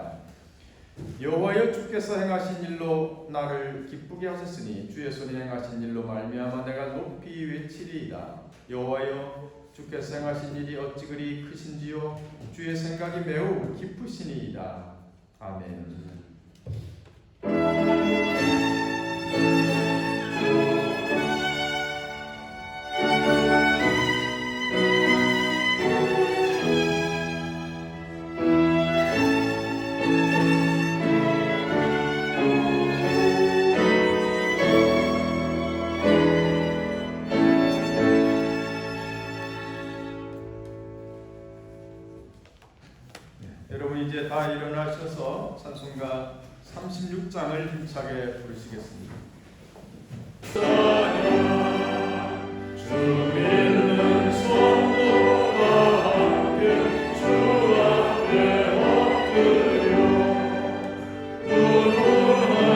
시니이다. 여호와여, 주께서 행하신 일로 나를 기쁘게 하셨으니 주의 손이 행하신 일로 말미암아 내가 높이 외치리이다. 여호와여, 주께서 행하신 일이 어찌 그리 크신지요. 주의 생각이 매우 깊으시니이다. 아멘. 여러분 이제 다 일어나셔서 찬송가 36장을 힘차게 부르시겠습니다. 주 믿는 성도가 함께 주 앞에 엎드려 훈훈한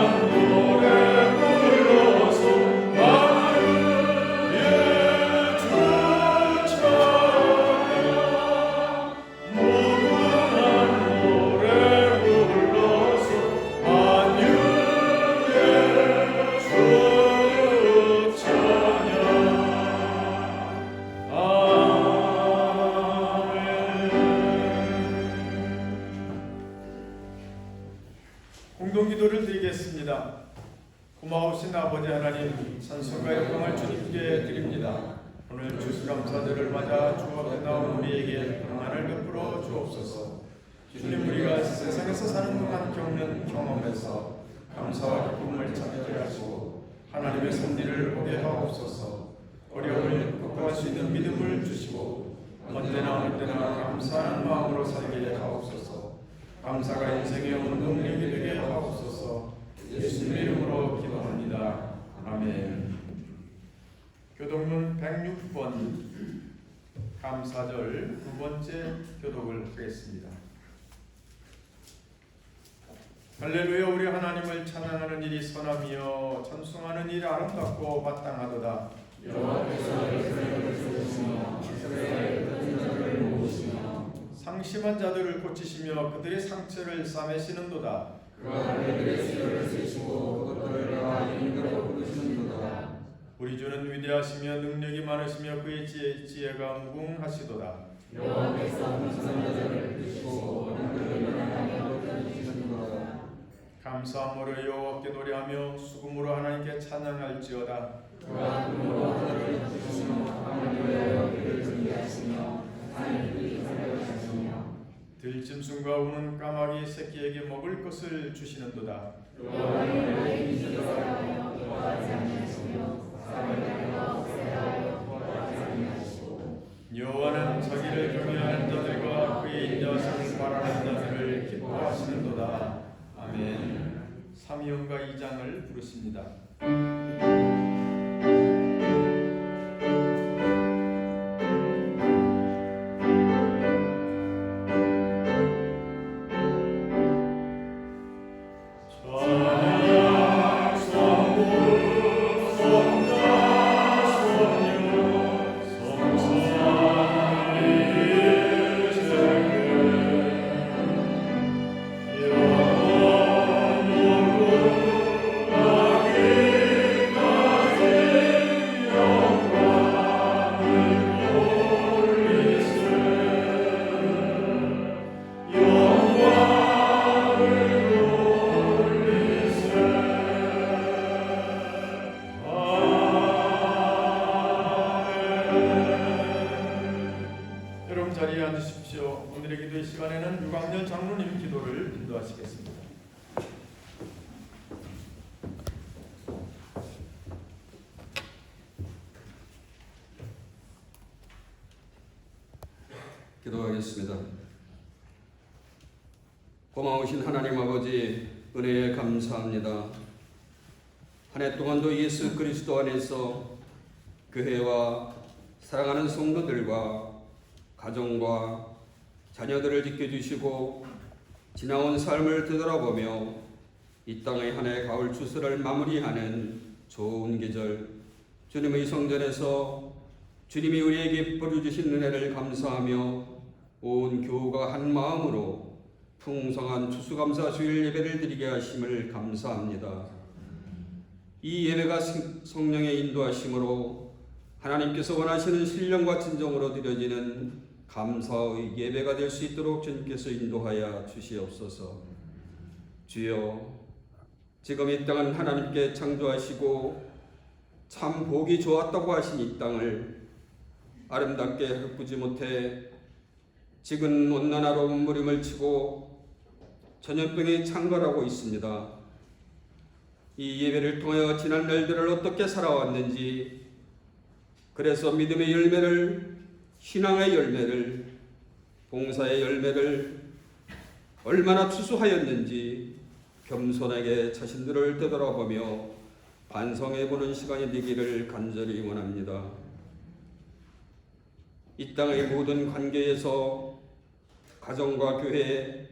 노래 불러서 만유의 주 찬양 공동기도를 드리겠습니다. 고마우신 아버지 하나님, 찬송과 영광을 주님께 드립니다. 오늘 추수감사절을 맞아 주 앞에 나온 우리에게 평안을 베풀어 주옵소서. 주님, 우리가 세상에서 사는 동안 겪는 경험에서 감사와 기쁨을 찾게 하시고 하나님의 섭리를 보게 하옵소서. 어려움을 극복할 수 있는 믿음을 주시고 언제나 어느 때나 감사하는 마음으로 살게 하옵소서. 감사가 인생의 원동력이 되게 하옵소서. 예수님의 이름으로 기도합니다. 아멘. 교독문 106번 감사절 두 번째 교독을 하겠습니다. 할렐루야. 우리 하나님을 찬양하는 일이 선하며 찬송하는 일이 아름답고 마땅하도다. 여호와께서 이스라엘을 세우시며 이스라엘의 끝진 자들을 모으시며 상심한 자들을 고치시며 그들의 상처를 싸매시는도다. 그가 그들의 시를 쓰시고 그것들을 내가 이름으로 부르시는도다. 우리 주는 위대하시며 능력이 많으시며 그의 지혜가 무궁하시도다. 여호와께서 hunsun한 자들을 드시고 어린들을 일어나게 펴주시는도다. 감사함으로 여호와께 노래하며 수금으로 하나님께 찬양할지어다. 그가 금으로 하늘을 주시며 하늘 위하여 그를 준비하시며 하나님이 살려주시며 들짐승과 우는 까마귀 새끼에게 먹을 것을 주시는도다. 여호와의 나의 기도하여 도와하지 아니하시며 사랑하여 없애하여 도와하지 아니하시고 여호와는 자기를 경외하는 자들과 그의 인자하심을 바라는 자들을 기뻐하시는도다. 아멘. 삼위원가 2장을 부르십니다. 자리에 앉으십시오. 오늘의 기도의 시간에는 6학년 장로님 기도를 인도하시겠습니다. 기도하겠습니다. 고마우신 하나님 아버지, 은혜에 감사합니다. 한 해 동안도 예수 그리스도 안에서 교회와 사랑하는 성도들과 가정과 자녀들을 지켜주시고 지나온 삶을 되돌아보며 이 땅의 한 해 가을 추수를 마무리하는 좋은 계절, 주님의 성전에서 주님이 우리에게 베풀어 주신 은혜를 감사하며 온 교우가 한 마음으로 풍성한 추수감사 주일 예배를 드리게 하심을 감사합니다. 이 예배가 성령의 인도하심으로 하나님께서 원하시는 신령과 진정으로 드려지는 감사의 예배가 될 수 있도록 주님께서 인도하여 주시옵소서. 주여, 지금 이 땅은 하나님께 창조하시고 참 보기 좋았다고 하신 이 땅을 아름답게 헐꾸지 못해 지금 온난화로 몸부림을 치고 전염병이 창궐하고 있습니다. 이 예배를 통하여 지난 날들을 어떻게 살아왔는지, 그래서 믿음의 열매를, 신앙의 열매를, 봉사의 열매를 얼마나 추수하였는지 겸손하게 자신들을 되돌아보며 반성해보는 시간이 되기를 간절히 원합니다. 이 땅의 모든 관계에서 가정과 교회,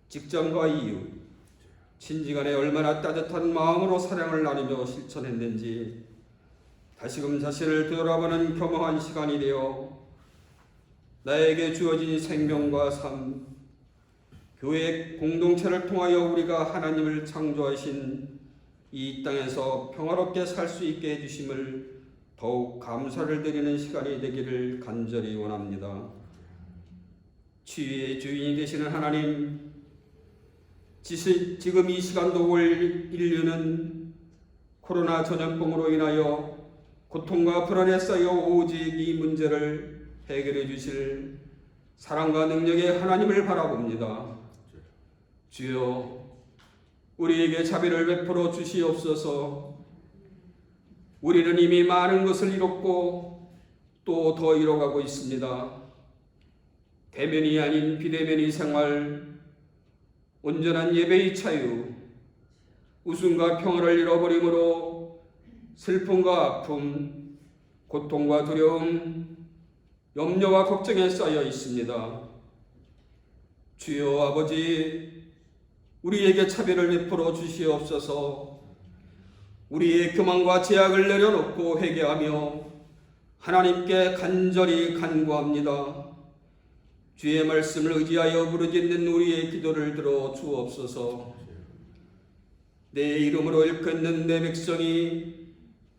직장과 이웃, 친지간에 얼마나 따뜻한 마음으로 사랑을 나누며 실천했는지 다시금 자신을 되돌아보는 겸허한 시간이 되어 나에게 주어진 생명과 삶, 교회 공동체를 통하여 우리가 하나님을 창조하신 이 땅에서 평화롭게 살 수 있게 해주심을 더욱 감사를 드리는 시간이 되기를 간절히 원합니다. 치유의 주인이 되시는 하나님, 지금 이 시간도 올 인류는 코로나 전염병으로 인하여 고통과 불안에 쌓여 오직 이 문제를 해결해 주실 사랑과 능력의 하나님을 바라봅니다. 주여, 우리에게 자비를 베풀어 주시옵소서. 우리는 이미 많은 것을 이뤘고 또 더 이뤄가고 있습니다. 대면이 아닌 비대면의 생활, 온전한 예배의 자유, 웃음과 평화를 잃어버림으로 슬픔과 아픔, 고통과 두려움, 염려와 걱정에 쌓여 있습니다. 주여 아버지, 우리에게 차별을 베풀어 주시옵소서. 우리의 교만과 제약을 내려놓고 회개하며 하나님께 간절히 간구합니다. 주의 말씀을 의지하여 부르짖는 우리의 기도를 들어 주옵소서. 내 이름으로 일컫는 내 백성이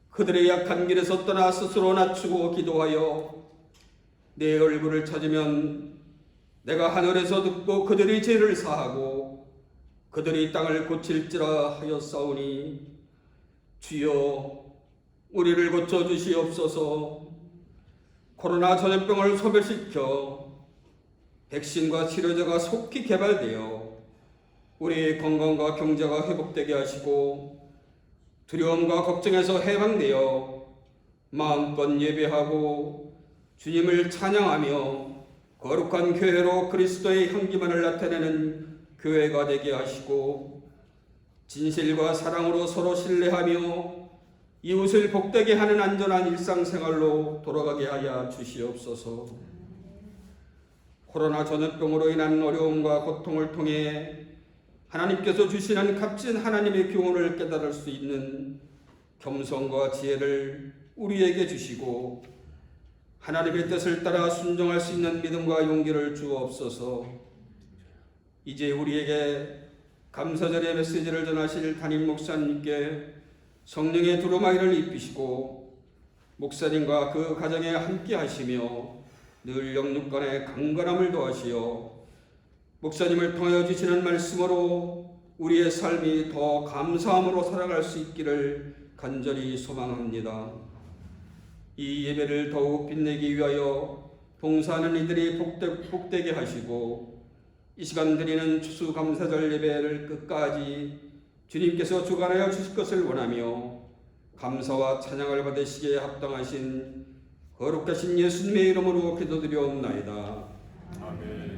그들의 약한 길에서 떠나 스스로 낮추고 기도하여 내 얼굴을 찾으면 내가 하늘에서 듣고 그들의 죄를 사하고 그들이 땅을 고칠지라 하였사오니, 주여 우리를 고쳐주시옵소서. 코로나 전염병을 소멸시켜 백신과 치료제가 속히 개발되어 우리의 건강과 경제가 회복되게 하시고 두려움과 걱정에서 해방되어 마음껏 예배하고 주님을 찬양하며 거룩한 교회로 그리스도의 향기만을 나타내는 교회가 되게 하시고 진실과 사랑으로 서로 신뢰하며 이웃을 복되게 하는 안전한 일상생활로 돌아가게 하여 주시옵소서. 코로나 전염병으로 인한 어려움과 고통을 통해 하나님께서 주시는 값진 하나님의 교훈을 깨달을 수 있는 겸손과 지혜를 우리에게 주시고 하나님의 뜻을 따라 순종할 수 있는 믿음과 용기를 주옵소서. 이제 우리에게 감사절의 메시지를 전하실 담임 목사님께 성령의 두루마기를 입히시고 목사님과 그 가정에 함께 하시며 늘 영육간의 강건함을 더하시어 목사님을 통하여 주시는 말씀으로 우리의 삶이 더 감사함으로 살아갈 수 있기를 간절히 소망합니다. 이 예배를 더욱 빛내기 위하여 봉사하는 이들이 복되게 하시고 이 시간 드리는 추수감사절 예배를 끝까지 주님께서 주관하여 주실 것을 원하며 감사와 찬양을 받으시기에 합당하신 거룩하신 예수님의 이름으로 기도드리옵나이다. 아멘.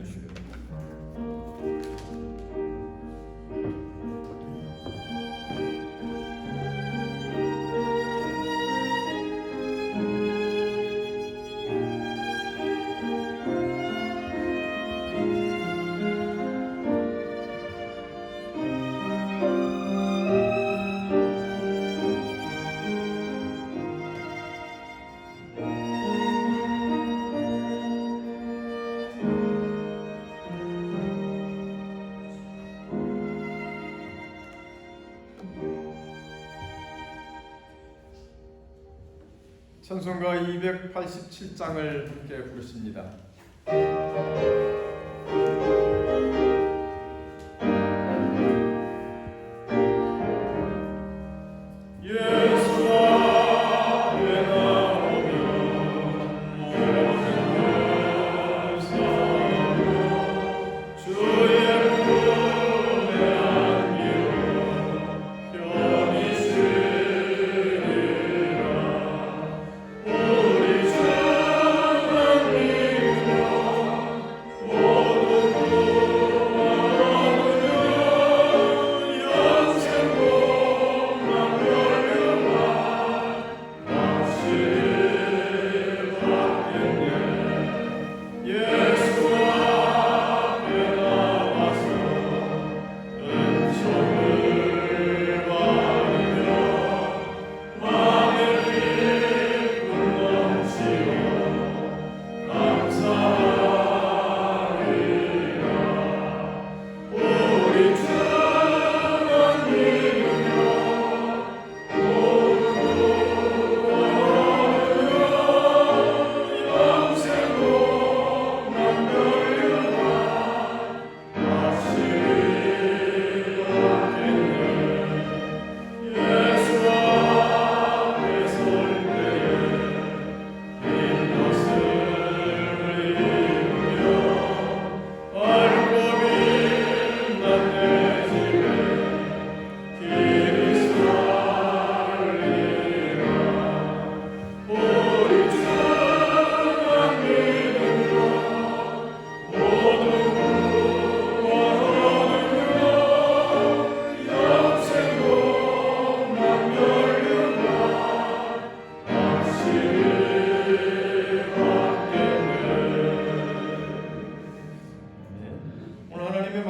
찬송가 287장을 함께 부르십니다.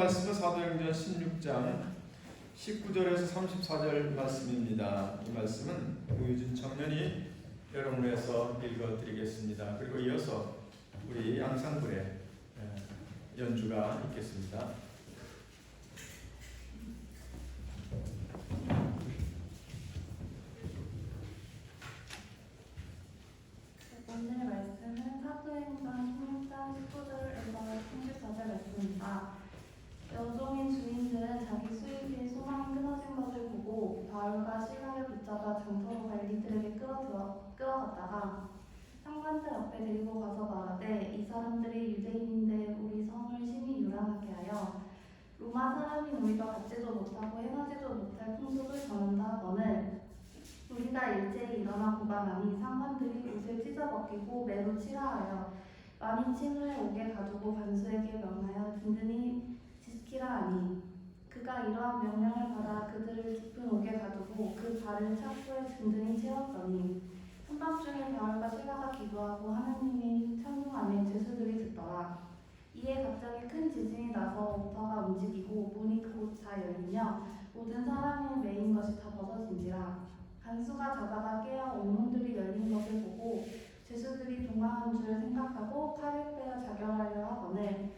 말씀은 사도행전 16장 19절에서 34절 말씀입니다. 이 말씀은 우유진 청년이 여러분 위해서 읽어드리겠습니다. 그리고 이어서 우리 양상불의 연주가 있겠습니다. 오늘 말씀은 사도행전 16장 19절에서 34절 말씀입니다. 여종인 주인들은 자기 수입의 소망이 끊어진 것을 보고 바울과 실라를 붙잡아 장터로 관리들에게 끌어갔다가 상관들 앞에 데리고 가서 말하되 이 사람들이 유대인인데 우리 성을 심히 유랑하게 하여 로마 사람이 우리가 받지도 못하고 행하지도 못할 풍속을 전한다 하거늘 우리가 일제히 일어나 고발하니 상관들이 옷을 찢어벗기고 매로 치라하여 많이 친 후에 옥에 가두고 반수에게 명하여 든든히 지키라 하니 그가 이러한 명령을 받아 그들을 깊은 옥에 가두고 그 발을 창고에 든든히 채웠더니 한밤중에 바울과 실라가 기도하고 하나님이 찬송하며 죄수들이 듣더라. 이에 갑자기 큰 지진이 나서 옥터가 움직이고 문이 곧다 열리며 모든 사람이 매인 것이 다 벗어진지라. 간수가 자다가 깨어 옥문들이 열린 것을 보고 죄수들이 동망한 줄 생각하고 칼을 빼어 자결하려 하거늘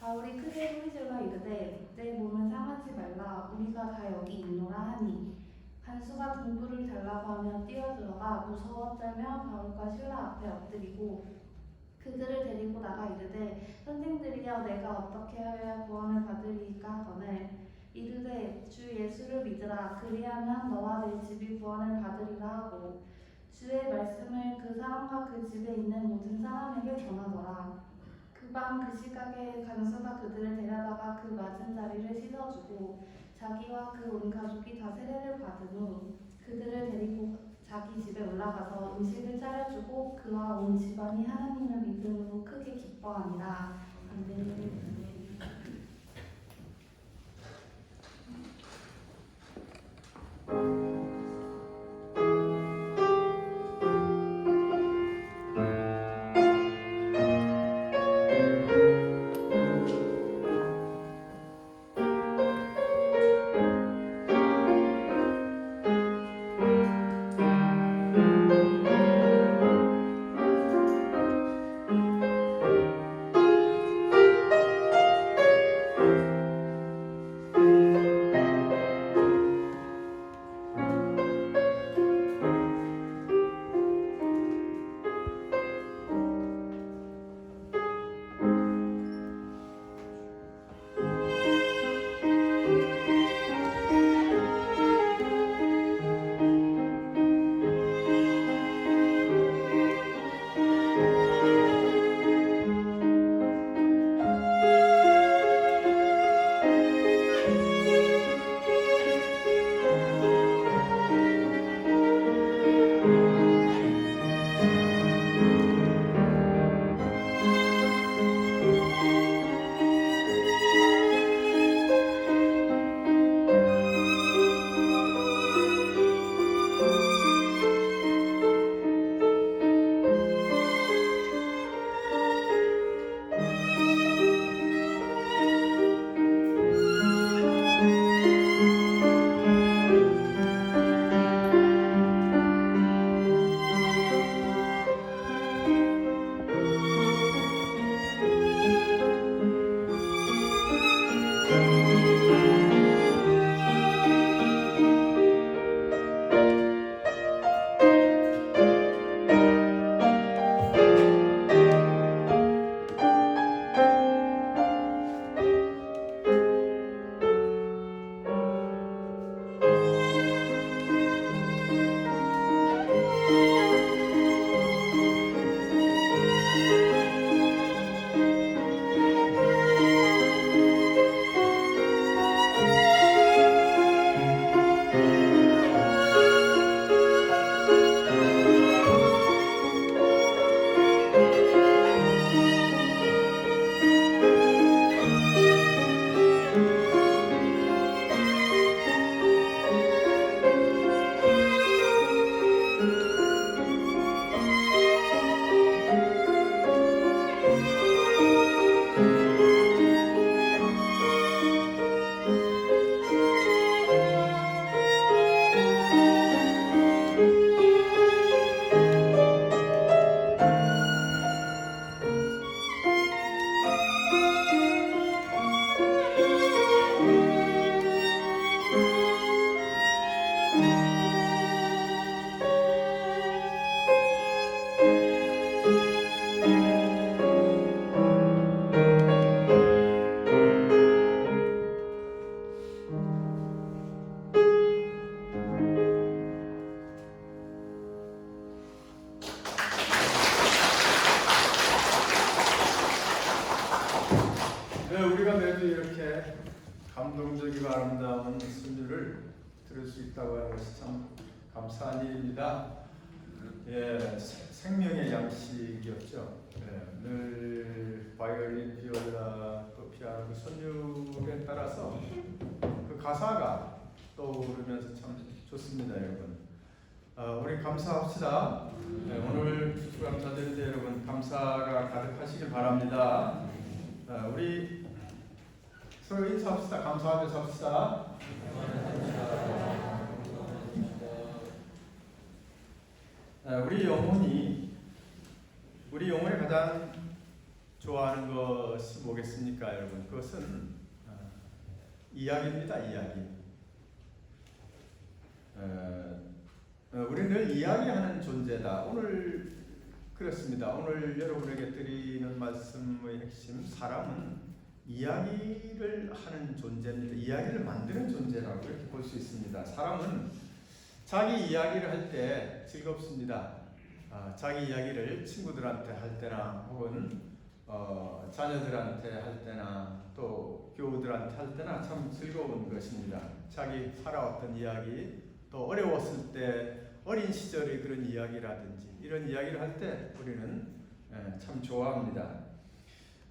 바울이 크게 소리질러 이르되 내 몸을 상하지 말라 우리가 다 여기 있노라 하니 간수가 등불을 달라고 하며 뛰어들어가 무서워 떨며 바울과 실라 앞에 엎드리고 그들을 데리고 나가 이르되 선생들이여 내가 어떻게 하여야 구원을 받으리까 하거늘 이르되 주 예수를 믿으라 그리하면 너와 내 집이 구원을 받으리라 하고 주의 말씀을 그 사람과 그 집에 있는 모든 사람에게 전하더라. 그 밤 그 시각에 간수가 그들을 데려다가 그 맞은 자리를 씻어주고 자기와 그 온 가족이 다 세례를 받은 후 그들을 데리고 자기 집에 올라가서 음식을 차려주고 그와 온 집안이 하나님을 믿음으로 크게 기뻐하니라. 아멘. 이렇게 감동적이고 아름다운 선율을 들을 수 있다고 하는 것이 참 감사한 일입니다. 예, 생명의 양식이었죠. 예, 늘 바이올린, 비올라, 또 피아노 그 선율에 따라서 그 가사가 떠오르면서 참 좋습니다, 여러분. 우리 감사합시다. 네, 오늘 추수감사절인데 여러분 감사가 가득하시길 바랍니다. 우리 서로 인사합시다. 감사하면서 합시다. 우리 영혼이 가장 좋아하는 것이 뭐겠습니까, 여러분? 그것은 이야기입니다. 이야기. 우리는 늘 이야기하는 존재다. 오늘 그렇습니다. 오늘 여러분에게 드리는 말씀의 핵심, 사람은 이야기를 하는 존재입니다. 이야기를 만드는 존재라고 이렇게 볼 수 있습니다. 사람은 자기 이야기를 할 때 즐겁습니다. 자기 이야기를 친구들한테 할 때나 혹은 자녀들한테 할 때나 또 교우들한테 할 때나 참 즐거운 것입니다. 자기 살아왔던 이야기, 또 어려웠을 때 어린 시절의 그런 이야기라든지 이런 이야기를 할 때 우리는 참 좋아합니다.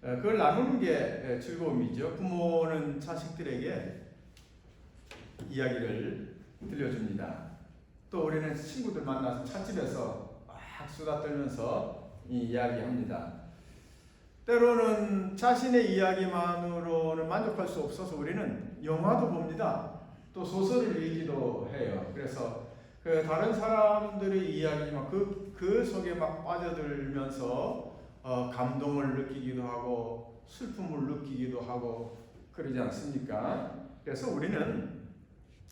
그걸 나누는 게 즐거움이죠. 부모는 자식들에게 이야기를 들려줍니다. 또 우리는 친구들 만나서 찻집에서 막 수다 떨면서 이야기합니다. 때로는 자신의 이야기만으로는 만족할 수 없어서 우리는 영화도 봅니다. 또 소설을 읽기도 해요. 그래서 그 다른 사람들의 이야기지만 그 속에 막 빠져들면서 감동을 느끼기도 하고 슬픔을 느끼기도 하고 그러지 않습니까? 그래서 우리는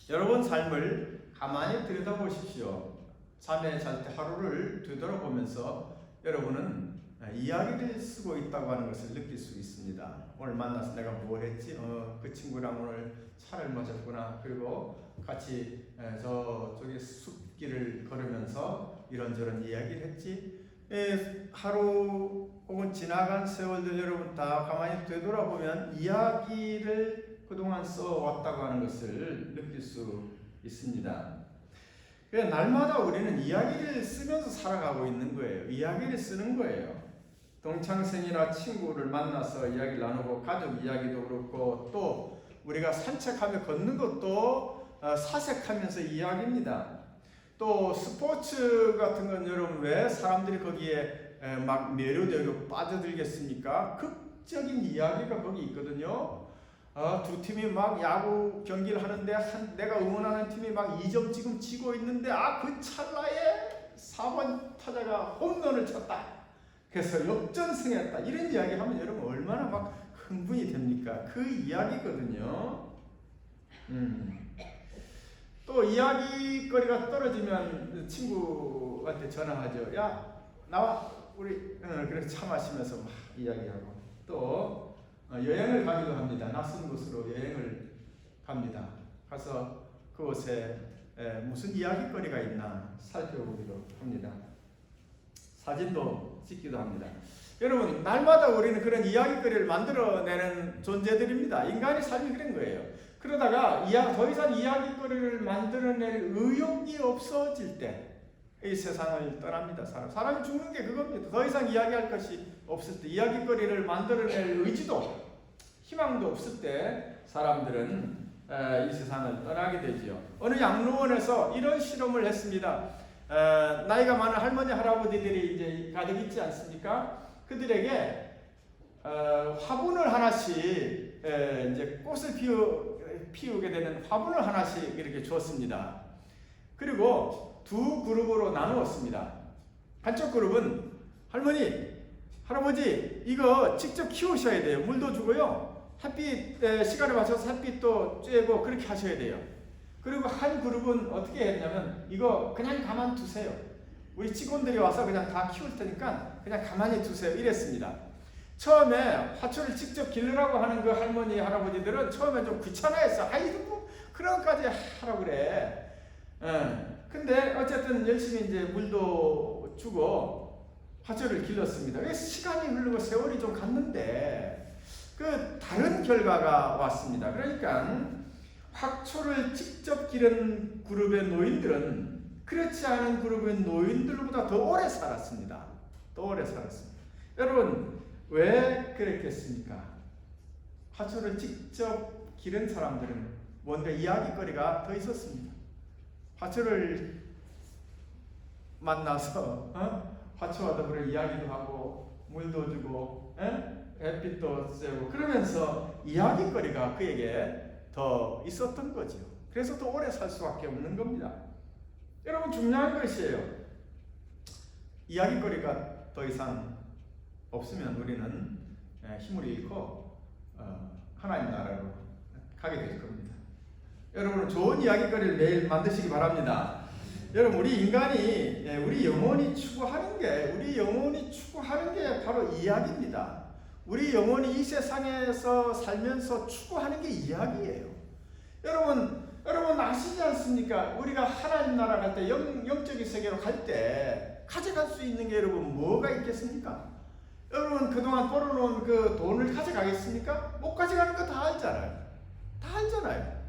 여러분 삶을 가만히 들여다보십시오. 잠에 잘 때 하루를 되돌아보면서 여러분은 이야기를 쓰고 있다고 하는 것을 느낄 수 있습니다. 오늘 만나서 내가 뭘 했지? 그 친구랑 오늘 차를 마셨구나. 그리고 같이 저쪽에 숲길을 걸으면서 이런저런 이야기를 했지. 하루 혹은 지나간 세월들 여러분 다 가만히 되돌아보면 이야기를 그동안 써왔다고 하는 것을 느낄 수 있습니다. 날마다 우리는 이야기를 쓰면서 살아가고 있는 거예요. 이야기를 쓰는 거예요. 동창생이나 친구를 만나서 이야기를 나누고 가족 이야기도 그렇고 또 우리가 산책하며 걷는 것도 사색하면서 이야기입니다. 또 스포츠 같은 건 여러분 왜 사람들이 거기에 막 매료되고 빠져들겠습니까? 극적인 이야기가 거기 있거든요. 두 팀이 막 야구 경기를 하는데 내가 응원하는 팀이 막 2점 지금 지고 있는데 그 찰나에 4번 타자가 홈런을 쳤다. 그래서 역전승했다. 이런 이야기 하면 여러분 얼마나 막 흥분이 됩니까? 그 이야기거든요. 또 이야기거리가 떨어지면 친구한테 전화하죠. 야 나와 우리 그래서 차 마시면서 막 이야기하고 또 여행을 가기도 합니다. 낯선 곳으로 여행을 갑니다. 가서 그곳에 무슨 이야기거리가 있나 살펴보기도 합니다. 사진도 찍기도 합니다. 여러분 날마다 우리는 그런 이야기거리를 만들어내는 존재들입니다. 인간의 삶이 그런 거예요. 그러다가 더 이상 이야기거리를 만들어낼 의욕이 없어질 때 이 세상을 떠납니다. 사람이 죽는 게 그겁니다. 더 이상 이야기할 것이 없을 때, 이야기거리를 만들어낼 의지도 희망도 없을 때 사람들은 이 세상을 떠나게 되지요. 어느 양로원에서 이런 실험을 했습니다. 나이가 많은 할머니 할아버지들이 이제 가득 있지 않습니까? 그들에게 화분을 하나씩 이제 꽃을 피우게 되는 화분을 하나씩 이렇게 줬습니다. 그리고 두 그룹으로 나누었습니다. 한쪽 그룹은 할머니, 할아버지 이거 직접 키우셔야 돼요. 물도 주고요. 햇빛 시간에 맞춰서 햇빛도 쬐고 그렇게 하셔야 돼요. 그리고 한 그룹은 어떻게 했냐면 이거 그냥 가만 두세요. 우리 직원들이 와서 그냥 다 키울 테니까 그냥 가만히 두세요. 이랬습니다. 처음에 화초를 직접 기르라고 하는 그 할머니 할아버지들은 처음에 좀 귀찮아했어. 아이고 그런 것까지 하라고 그래. 근데 어쨌든 열심히 이제 물도 주고 화초를 길렀습니다. 왜 시간이 흐르고 세월이 좀 갔는데 그 다른 결과가 왔습니다. 그러니까 화초를 직접 기른 그룹의 노인들은 그렇지 않은 그룹의 노인들보다 더 오래 살았습니다. 더 오래 살았습니다. 여러분 왜 그랬겠습니까? 화초를 직접 기른 사람들은 뭔가 이야기거리가 더 있었습니다. 화초를 만나서 화초와 더불어 이야기도 하고 물도 주고 햇빛도 쐬고 그러면서 이야기거리가 그에게 더 있었던 거죠. 그래서 더 오래 살 수밖에 없는 겁니다. 여러분 중요한 것이에요. 이야기거리가 더 이상 없으면 우리는 힘을 잃고 하나님 나라로 가게 될 겁니다. 여러분 좋은 이야기거리를 매일 만드시기 바랍니다. 여러분 우리 인간이 우리 영혼이 추구하는 게 바로 이야기입니다. 우리 영혼이 이 세상에서 살면서 추구하는 게 이야기예요. 여러분 아시지 않습니까? 우리가 하나님 나라 갈 때 영적인 세계로 갈 때 가져갈 수 있는 게 여러분 뭐가 있겠습니까? 여러분 그동안 벌어놓은 그 돈을 가져가겠습니까? 못 가져가는 거 다 알잖아요. 다 알잖아요.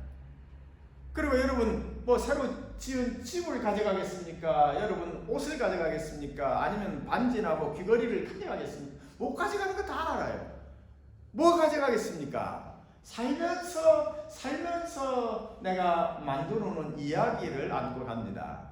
그리고 여러분 뭐 새로 지은 집을 가져가겠습니까? 여러분 옷을 가져가겠습니까? 아니면 반지나 뭐 귀걸이를 가져가겠습니까? 못 가져가는 거 다 알아요. 뭐 가져가겠습니까? 살면서 내가 만들어놓은 이야기를 안고 갑니다.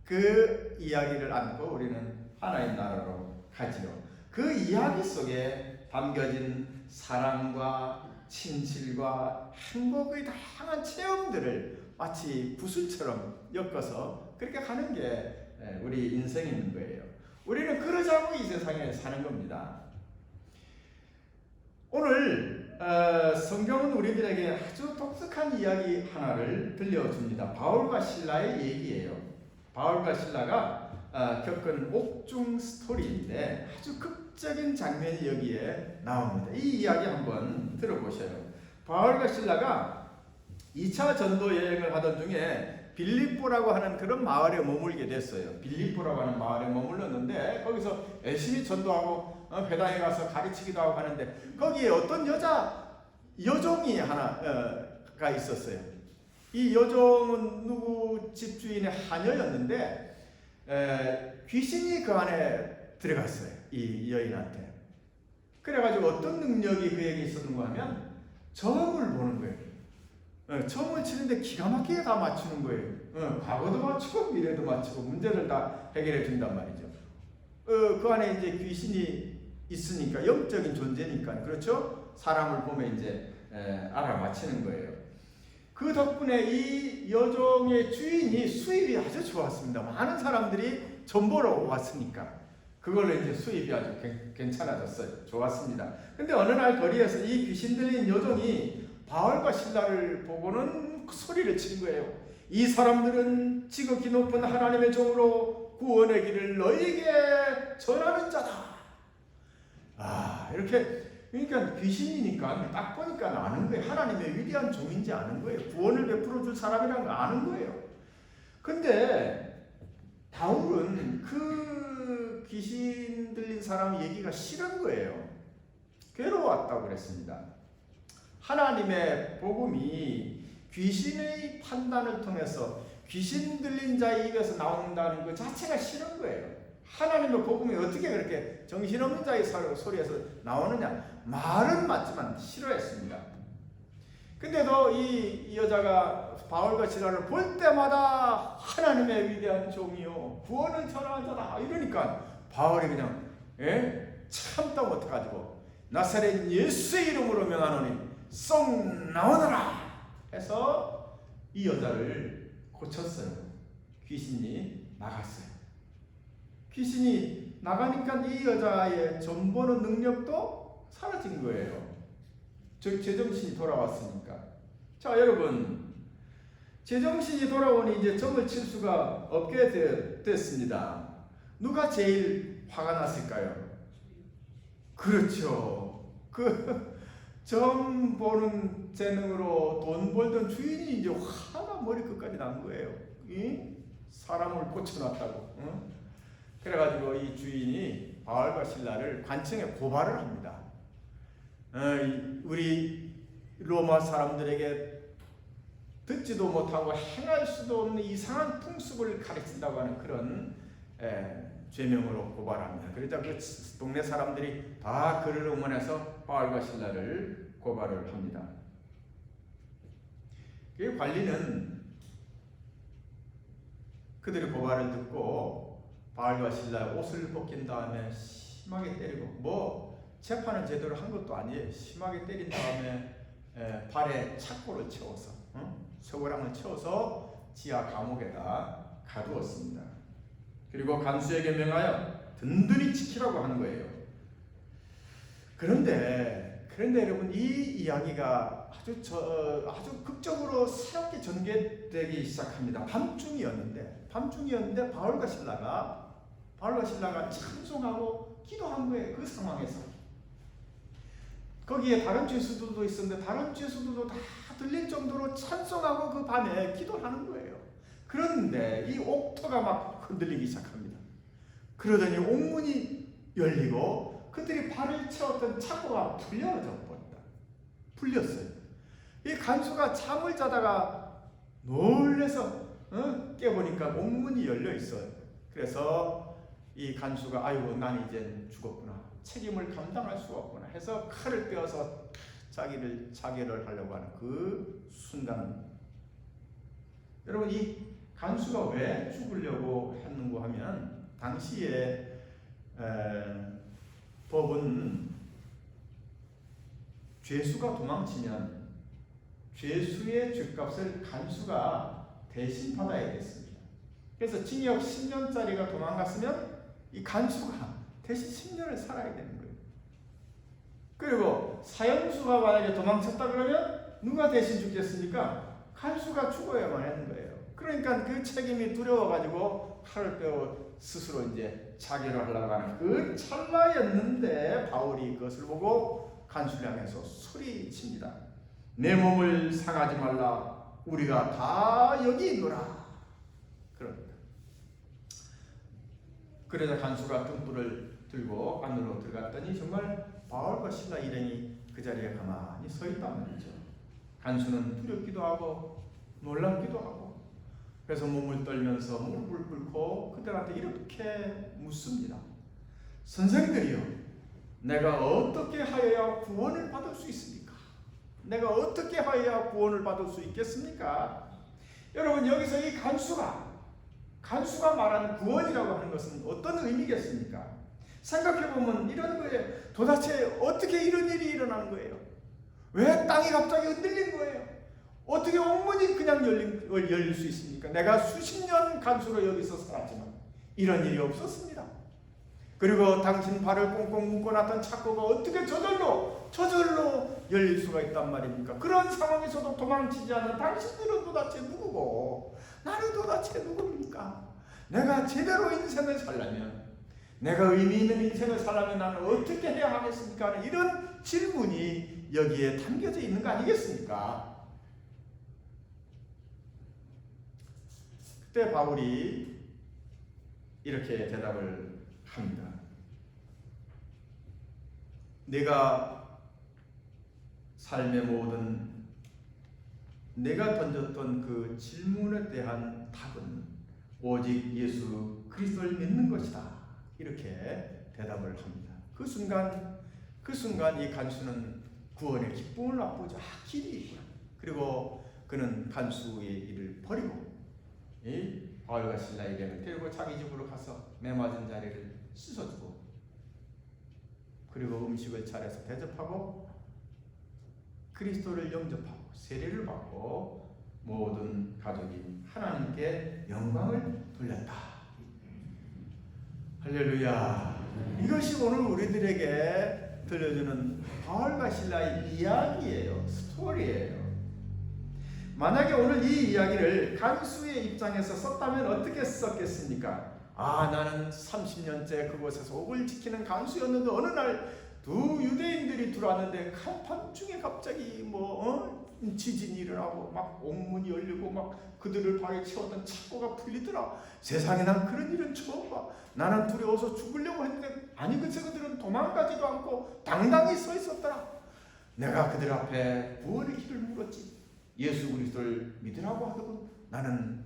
그 이야기를 안고 우리는 하나님 나라로 가지요. 그 이야기 속에 담겨진 사랑과 친실과 행복의 다양한 체험들을 마치 구슬처럼 엮어서 그렇게 가는 게 우리 인생인 거예요. 우리는 그러자고 이 세상에 사는 겁니다. 오늘 성경은 우리들에게 아주 독특한 이야기 하나를 들려줍니다. 바울과 실라의 얘기예요. 바울과 실라가 겪은 옥중 스토리인데 아주 극적인 장면이 여기에 나옵니다. 이 이야기 한번 들어보셔요. 바울과 실라가 2차 전도 여행을 하던 중에 빌립보라고 하는 그런 마을에 머물게 됐어요. 빌립보라고 하는 마을에 머물렀는데 거기서 열심히 전도하고 회당에 가서 가르치기도 하고 하는데 거기에 어떤 여종이 하나가 있었어요. 이 여종은 누구 집주인의 하녀였는데 귀신이 그 안에 들어갔어요. 이 여인한테. 그래가지고 어떤 능력이 그에게 있었는가 하면 점을 보는 거예요. 점을 치는데 기가 막히게 다 맞추는 거예요. 과거도 맞추고 미래도 맞추고 문제를 다 해결해 준단 말이죠. 그 안에 이제 귀신이 있으니까 영적인 존재니까 그렇죠. 사람을 보면 이제 알아맞히는 거예요. 그 덕분에 이 여종의 주인이 수입이 아주 좋았습니다. 많은 사람들이 점 보러 왔으니까 그걸로 이제 수입이 아주 괜찮아졌어요. 좋았습니다. 근데 어느 날 거리에서 이 귀신 들린 여종이 바울과 실라를 보고는 소리를 치는 거예요. 이 사람들은 지극히 높은 하나님의 종으로 구원의 길을 너희에게 전하는 자다. 이렇게 그러니까 귀신이니까 딱 보니까 아는 거예요. 하나님의 위대한 종인지 아는 거예요. 구원을 베풀어 줄 사람이라는 거 아는 거예요. 근데 바울은 그 귀신 들린 사람 얘기가 싫은 거예요. 괴로웠다고 그랬습니다. 하나님의 복음이 귀신의 판단을 통해서 귀신 들린 자의 입에서 나온다는 것 자체가 싫은 거예요. 하나님의 복음이 어떻게 그렇게 정신없는 자의 소리에서 나오느냐? 말은 맞지만 싫어했습니다. 근데도 이 여자가 바울과 실라를 볼 때마다 하나님의 위대한 종이요 구원을 전하는 자다 이러니까 바울이 그냥 참다 못해가지고 나사렛 예수의 이름으로 명하노니 썩 나오너라 해서 이 여자를 고쳤어요. 귀신이 나갔어요. 귀신이 나가니까 이 여자의 점 보는 능력도 사라진 거예요. 제정신이 돌아왔으니까. 자, 여러분, 제정신이 돌아오니 이제 점을 칠 수가 없게 됐습니다. 누가 제일 화가 났을까요? 그렇죠. 점 보는 재능으로 돈 벌던 주인이 이제 화가 머리끝까지 난 거예요. 사람을 고쳐놨다고. 그래가지고 이 주인이 바울과 실라를 관청에 고발을 합니다. 우리 로마 사람들에게 듣지도 못하고 행할 수도 없는 이상한 풍습을 가르친다고 하는 그런 죄명으로 고발합니다. 그러자 그 동네 사람들이 다 그를 응원해서 바울과 실라를 고발을 합니다. 그 관리는 그들의 고발을 듣고 바울과 실라의 옷을 벗긴 다음에 심하게 때리고, 뭐 재판을 제대로 한 것도 아니에요. 심하게 때린 다음에 발에 착고를 채워서 쇠고랑을 채워서 지하 감옥에다 가두었습니다. 그리고 간수에게 명하여 든든히 지키라고 하는 거예요. 그런데 여러분, 이 이야기가 아주 극적으로 새롭게 전개되기 시작합니다. 밤중이었는데 바울과 신라가 찬송하고 기도한 거예요. 그 상황에서. 거기에 다른 죄수들도 있었는데 다른 죄수들도 다 들릴 정도로 찬송하고 그 밤에 기도하는 거예요. 그런데 이 옥토가 막 흔들리기 시작합니다. 그러더니 옥문이 열리고 그들이 발을 채웠던 착고가 풀렸어요. 이 간수가 잠을 자다가 놀래서 깨보니까 옥문이 열려 있어요. 그래서 이 간수가 아이고 난 이제 죽었구나, 책임을 감당할 수가 없구나 해서 칼을 빼어서 자기를 자결을 하려고 하는 그 순간, 여러분 이 간수가 왜 죽으려고 했는가 하면 당시에 법은 죄수가 도망치면 죄수의 죄값을 간수가 대신 받아야 됐습니다. 그래서 징역 10년짜리가 도망갔으면 이 간수가 대신 10년을 살아야 되는 거예요. 그리고 사형수가 만약에 도망쳤다 그러면 누가 대신 죽겠습니까? 간수가 죽어야만 하는 거예요. 그러니까 그 책임이 두려워가지고 칼을 빼어 스스로 이제 자결을 하려고 하는 그 찰나였는데 바울이 그것을 보고 간수를 향해서 소리칩니다. 내 몸을 상하지 말라. 우리가 다 여기 있노라. 그럽니다. 그러자 간수가 등불을 들고 안으로 들어갔더니 정말 바울과 실라 일행이 그 자리에 가만히 서 있단 말이죠. 간수는 두렵기도 하고 놀랍기도 하고, 그래서 몸을 떨면서 무릎을 꿇고 그들한테 이렇게 묻습니다. 선생들이여, 내가 어떻게 하여야 구원을 받을 수 있습니까? 내가 어떻게 하여야 구원을 받을 수 있겠습니까? 여러분, 여기서 이 간수가 말하는 구원이라고 하는 것은 어떤 의미겠습니까? 생각해보면 이런 거예요. 도대체 어떻게 이런 일이 일어나는 거예요? 왜 땅이 갑자기 흔들린 거예요? 어떻게 옥문이 그냥 열릴 수 있습니까? 내가 수십 년 간수로 여기서 살았지만 이런 일이 없었습니다. 그리고 당신 발을 꽁꽁 묶어놨던 착고가 어떻게 저절로 열릴 수가 있단 말입니까? 그런 상황에서도 도망치지 않는 당신들은 도대체 누구고 나는 도대체 누굽니까? 내가 제대로 인생을 살려면, 내가 의미 있는 인생을 살려면 나는 어떻게 해야 하겠습니까? 이런 질문이 여기에 담겨져 있는 거 아니겠습니까? 그때 바울이 이렇게 대답을 합니다. 내가 삶의 모든 내가 던졌던 그 질문에 대한 답은 오직 예수 그리스도를 믿는 것이다. 이렇게 대답을 합니다. 그 순간 이 간수는 구원의 기쁨을 맛보죠. 길이 있구나. 그리고 그는 간수의 일을 버리고 이 바울과 실라 일행을 데리고 자기 집으로 가서 매맞은 자리를 씻어주고, 그리고 음식을 차려서 대접하고 그리스도를 영접하고 세례를 받고 모든 가족이 하나님께 영광을 돌렸다. 할렐루야. 이것이 오늘 우리들에게 들려주는 바울과 실라의 이야기예요. 스토리예요. 만약에 오늘 이 이야기를 간수의 입장에서 썼다면 어떻게 썼겠습니까? 나는 30년째 그곳에서 옥을 지키는 간수였는데 어느 날 두 유대인들이 들어왔는데 한밤중에 갑자기 지진이 일어나고 막 옥문이 열리고 막 그들을 발에 채웠던 착고가 풀리더라. 세상에 난 그런 일은 처음 봐. 나는 두려워서 죽으려고 했는데 아니 그들은 도망가지도 않고 당당히 서 있었더라. 내가 그들 앞에 구원의 길을 물었지. 예수 그리스도를 믿으라고 하더군. 나는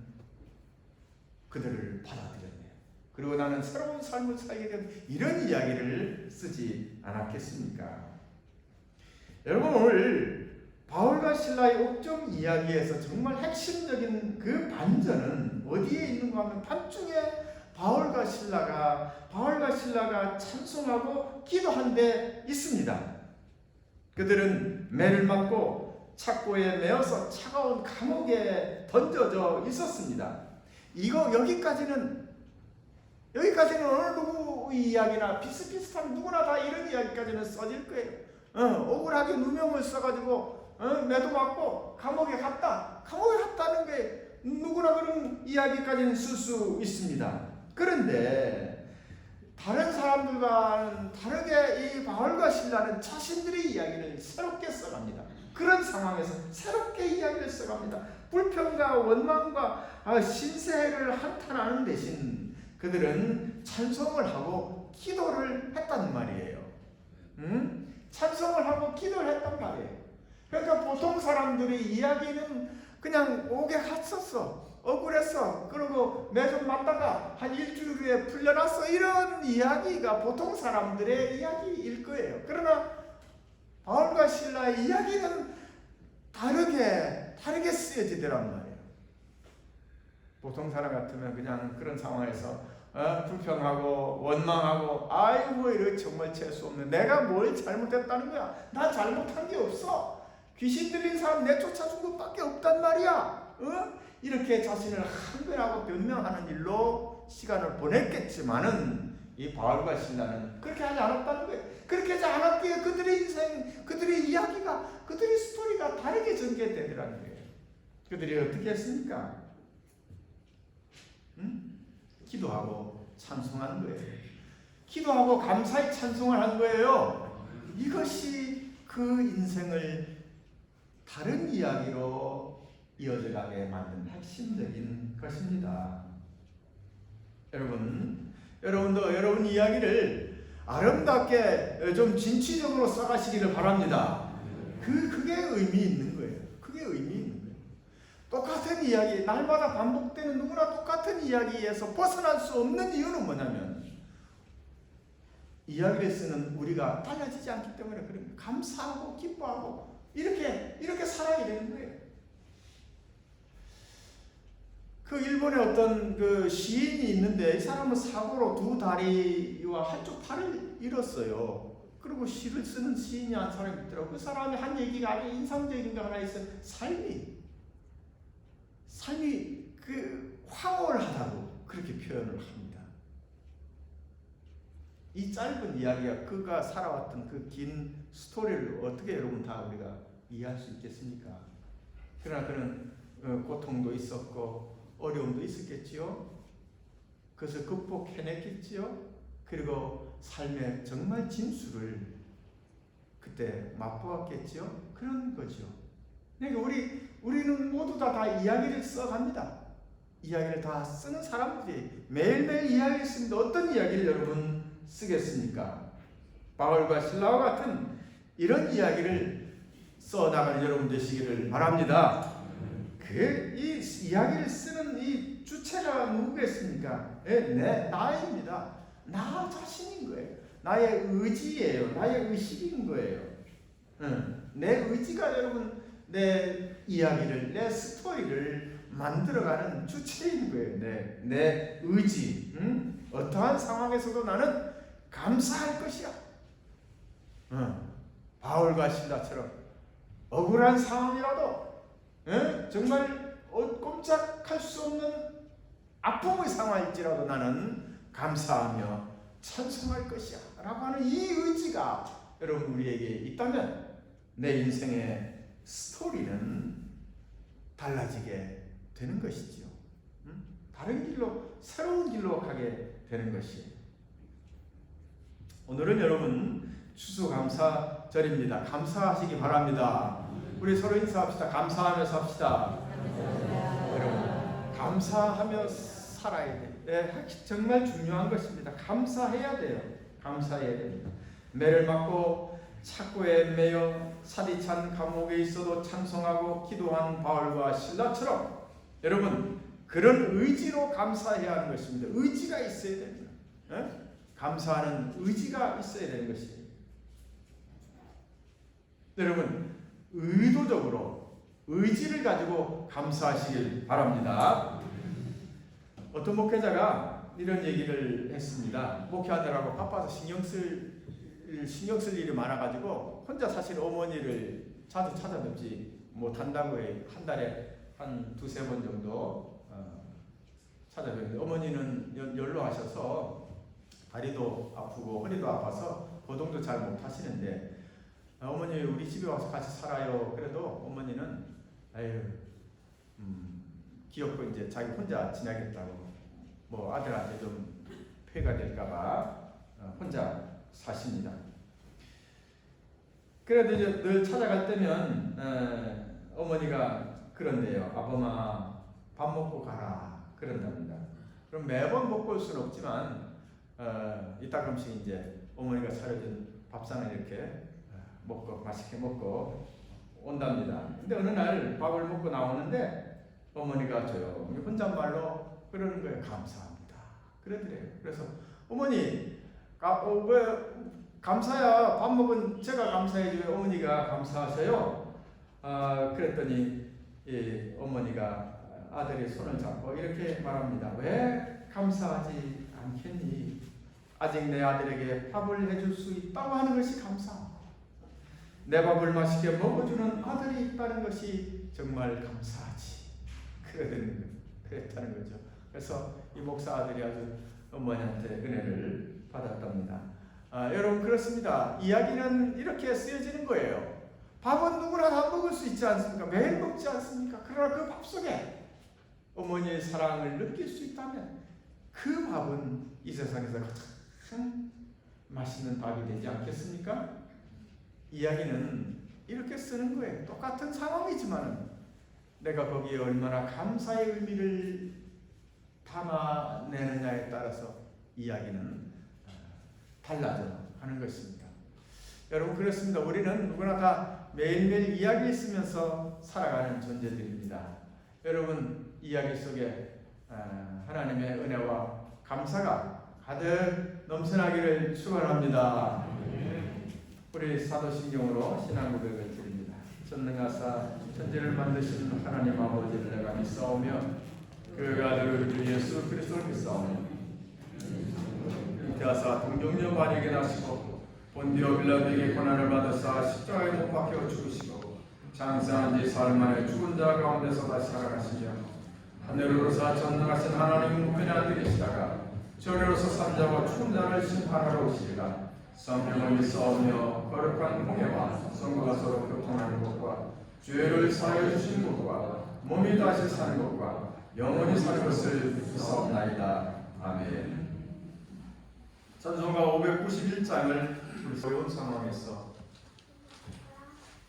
그들을 받아들였네. 그리고 나는 새로운 삶을 살게 된, 이런 이야기를 쓰지 않았겠습니까? 여러분, 오늘 바울과 신라의 옥점 이야기에서 정말 핵심적인 그 반전은 어디에 있는가 하면, 밤중에 바울과 신라가 찬송하고 기도한 데 있습니다. 그들은 매를 맞고 착고에 매어서 차가운 감옥에 던져져 있었습니다. 여기까지는 어느 누구의 이야기나 비슷비슷한 누구나 다 이런 이야기까지는 써질 거예요. 억울하게 누명을 써가지고 매도 맞고 감옥에 갔다는 게 누구나 그런 이야기까지는 쓸 수 있습니다. 그런데 다른 사람들과는 다르게 이 바울과 신라는 자신들의 이야기를 새롭게 써갑니다. 그런 상황에서 새롭게 이야기를 써갑니다. 불평과 원망과 신세를 한탄하는 대신 그들은 찬송을 하고 기도를 했단 말이에요. 찬송을 하고 기도를 했단 말이에요. 그러니까 보통 사람들의 이야기는 그냥 옥에 갇혔어, 억울했어, 그리고 매 좀 맞다가 한 일주일 후에 풀려났어, 이런 이야기가 보통 사람들의 이야기일 거예요. 그러나 바울과 신라의 이야기는 다르게 쓰여지더란 말이에요. 보통 사람 같으면 그냥 그런 상황에서 불평하고 원망하고, 아이고 이거 정말 재수 없네, 내가 뭘 잘못했다는 거야, 나 잘못한 게 없어, 귀신 들린 사람 내쫓아준 것밖에 없단 말이야, 이렇게 자신을 항변하고 변명하는 일로 시간을 보냈겠지만은 이 바울과 신라는 그렇게 하지 않았다는 거예요. 그렇게 하지 않았기에 그들의 인생, 그들의 이야기가, 그들의 스토리가 다르게 전개되더라는 거예요. 그들이 어떻게 했습니까? 기도하고 찬송한 거예요. 기도하고 감사의 찬송을 한 거예요. 이것이 그 인생을 다른 이야기로 이어져가게 만든 핵심적인 것입니다. 여러분도 여러분 이야기를 아름답게 좀 진취적으로 써가시기를 바랍니다. 그게 의미 있는 거예요. 그게 의미 있는 거예요. 똑같은 이야기, 날마다 반복되는 누구나 똑같은 이야기에서 벗어날 수 없는 이유는 뭐냐면, 이야기를 쓰는 우리가 달라지지 않기 때문에 그런 거예요. 감사하고 기뻐하고 이렇게 살아야 되는 거예요. 그 일본에 어떤 그 시인이 있는데, 이 사람은 사고로 두 다리와 한쪽 팔을 잃었어요. 그리고 시를 쓰는 시인이 한 사람이 있더라고요. 그 사람이 한 얘기가 아주 인상적인 거 하나 있어요. 삶이 그 황홀하다고 그렇게 표현을 합니다. 이 짧은 이야기가 그가 살아왔던 그 긴 스토리를 어떻게 여러분 다 우리가 이해할 수 있겠습니까? 그러나 그는 고통도 있었고 어려움도 있었겠지요. 그것을 극복해냈겠지요. 그리고 삶의 정말 진수를 그때 맛보았겠지요. 그런 거죠. 그러니까 우리는 모두 다 이야기를 써갑니다. 이야기를 다 쓰는 사람들이 매일매일 이야기를 씁니다. 어떤 이야기를 여러분 쓰겠습니까? 바울과 신라와 같은 이런 이야기를 써나가는 여러분 되시기를 바랍니다. 이 이야기를 쓰는 이 주체가 누구겠습니까? 나입니다. 나 자신인 거예요. 나의 의지예요. 나의 의식인 거예요. 내 의지가 여러분 내 이야기를, 내 스토리를 만들어가는 주체인 거예요. 내 의지. 어떠한 상황에서도 나는 감사할 것이야. 바울과 신라처럼 억울한 상황이라도, 정말 꼼짝할 수 없는 아픔의 상황일지라도 나는 감사하며 찬송할 것이야 라고 하는 이 의지가 여러분 우리에게 있다면 내 인생의 스토리는 달라지게 되는 것이지요. 다른 길로, 새로운 길로 가게 되는 것이에요. 오늘은 여러분 추수감사절입니다. 감사하시기 바랍니다. 우리 서로 인사합시다. 감사하며 삽시다. 여러분, 감사하며 살아야 돼요. 정말 중요한 것입니다. 감사해야 돼요. 감사해야 됩니다. 매를 맞고 착고에 매여 살이 찬 감옥에 있어도 찬송하고 기도한 바울과 신라처럼 여러분 그런 의지로 감사해야 하는 것입니다. 의지가 있어야 됩니다. 감사하는 의지가 있어야 되는 것이에요. 여러분 의도적으로 의지를 가지고 감사하시길 바랍니다. 어떤 목회자가 이런 얘기를 했습니다. 목회하느라고 바빠서 신경 쓸 일이 많아가지고 혼자 사실 어머니를 자주 찾아뵙지 못한다고 해요. 한 달에 한 두세 번 정도 찾아뵙는데 어머니는 연로하셔서 다리도 아프고 허리도 아파서 거동도 잘 못하시는데 어머니 우리 집에 와서 같이 살아요. 그래도 어머니는 귀엽고 이제 자기 혼자 지내겠다고 뭐 아들한테 좀 폐가 될까봐 혼자 사십니다. 그래도 이제 늘 찾아갈 때면 어머니가 그런데요. 아범아 밥 먹고 가라 그런답니다. 그럼 매번 먹고 올 수는 없지만 이따금씩 이제 어머니가 차려준 밥상을 이렇게 먹고 맛있게 먹고 온답니다. 근데 어느 날 밥을 먹고 나오는데 어머니가 조용히 혼잣말로 그러는 거예요. 감사합니다. 그러더래요. 그래서 어머니 왜 감사야 밥 먹은 제가 감사해야지 왜 어머니가 감사하셔요? 그랬더니 어머니가 아들의 손을 잡고 이렇게 말합니다. 왜 감사하지 않겠니? 아직 내 아들에게 밥을 해줄 수 있다고 하는 것이 감사합니다. 내 밥을 맛있게 먹어주는 아들이 있다는 것이 정말 감사하지. 그랬다는 거죠. 그래서 이 목사 아들이 아주 어머니한테 은혜를 받았답니다. 여러분 그렇습니다. 이야기는 이렇게 쓰여지는 거예요. 밥은 누구나 다 먹을 수 있지 않습니까? 매일 먹지 않습니까? 그러나 그 밥 속에 어머니의 사랑을 느낄 수 있다면 그 밥은 이 세상에서 가장 맛있는 밥이 되지 않겠습니까? 이야기는 이렇게 쓰는 거예요. 똑같은 상황이지만 내가 거기에 얼마나 감사의 의미를 담아내느냐에 따라서 이야기는 달라져 하는 것입니다. 여러분 그렇습니다. 우리는 누구나 다 매일매일 이야기 쓰면서 살아가는 존재들입니다. 여러분 이야기 속에 하나님의 은혜와 감사가 가득 넘쳐나기를 축원합니다. 우리 사도신경으로 신앙 고백을 드립니다. 전능하사 천지를 만드신 하나님 아버지를 내가 믿사오며 그 아들 우리 주 예수 그리스도를 믿사오며 잉태하사 동정녀 마리에게 나시고 본디오 빌라도에게 고난을 받으사 십자가에 못 박혀 죽으시고 장사한 지 사흘 만에 죽은 자 가운데서 다시 살아가시며 하늘으로서 전능하신 하나님 우편에 앉아 계시다가 저리로서 산자와 죽은 자를 심판하러 오시리라. 성령을 믿사오며 거룩한 공예와 성도가 서로 교통하는 것과 죄를 사하여 주신 것과 몸이 다시 사는 것과 영원히 사는 것을 믿사옵나이다. 아멘. 찬송가 591장을 어려운 상황에서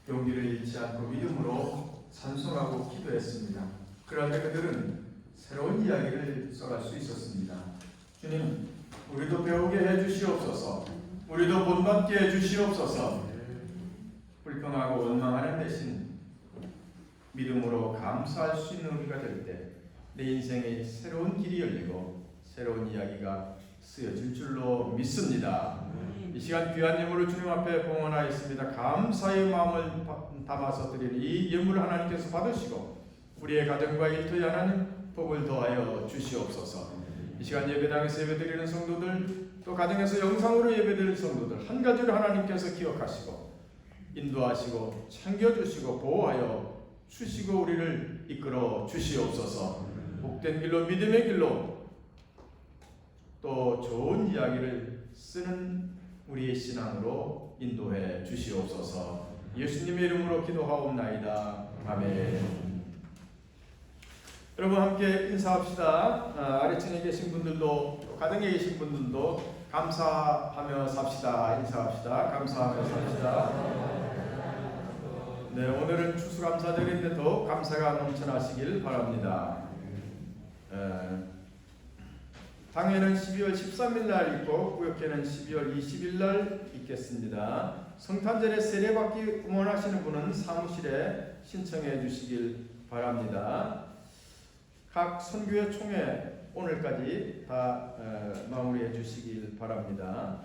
용기를 잃지 않고 믿음으로 찬송하고 기도했습니다. 그런데 그들은 새로운 이야기를 써갈 수 있었습니다. 주님, 우리도 배우게 해주시옵소서. 우리도 본받게 해주시옵소서. 불평하고 원망하는 대신 믿음으로 감사할 수 있는 우리가 될 때 내 인생에 새로운 길이 열리고 새로운 이야기가 쓰여질 줄로 믿습니다. 이 시간 귀한 예물을 주님 앞에 봉헌하였습니다. 감사의 마음을 담아서 드리는 이 예물을 하나님께서 받으시고 우리의 가정과 일터에 하나님 복을 더하여 주시옵소서. 이 시간 예배당에서 예배드리는 성도들 또 가정에서 영상으로 예배드리는 성도들 한 가지로 하나님께서 기억하시고 인도하시고 챙겨주시고 보호하여 주시고 우리를 이끌어 주시옵소서. 복된 길로 믿음의 길로 또 좋은 이야기를 쓰는 우리의 신앙으로 인도해 주시옵소서. 예수님의 이름으로 기도하옵나이다. 아멘. 여러분 함께 인사합시다. 아래층에 계신 분들도 가정에 계신 분들도 감사하며 삽시다. 인사합시다. 감사하며 삽시다. 네, 오늘은 추수감사절인데 더 감사가 넘쳐나시길 바랍니다. 당회는 12월 13일 날 있고 구역회는 12월 20일 날 있겠습니다. 성탄절에 세례받기 원하시는 분은 사무실에 신청해 주시길 바랍니다. 각 선교회 총회 오늘까지 다 마무리해 주시길 바랍니다.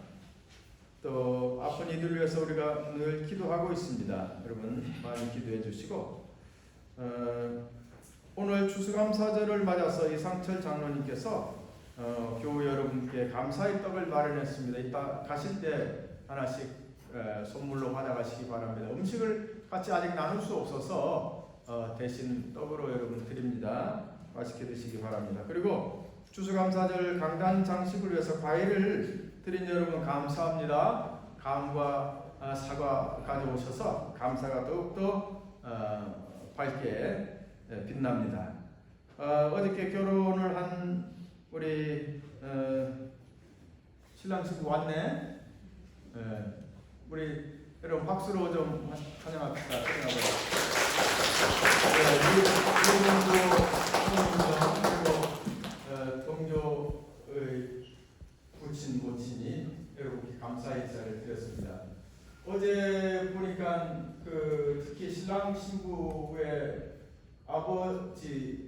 또 아픈 이들을 위해서 우리가 늘 기도하고 있습니다. 여러분 많이 기도해 주시고 오늘 추수감사절을 맞아서 이상철 장로님께서 교우 여러분께 감사의 떡을 마련했습니다. 이따 가실 때 하나씩 선물로 받아가시기 바랍니다. 음식을 같이 아직 나눌 수 없어서 대신 떡으로 여러분 드립니다. 맛있게 드시기 바랍니다. 그리고 추수감사절 강단 장식을 위해서 과일을 드린 여러분 감사합니다. 감과 사과 가져오셔서 감사가 더욱더 밝게 빛납니다. 어저께 결혼을 한 우리 신랑 친구 왔네. 우리 여러분 박수로 좀 환영합시다. 그리고 동조의 부친이 여러분께 감사 인사를 드렸습니다. 어제 보니까 특히 신랑 신부의 아버지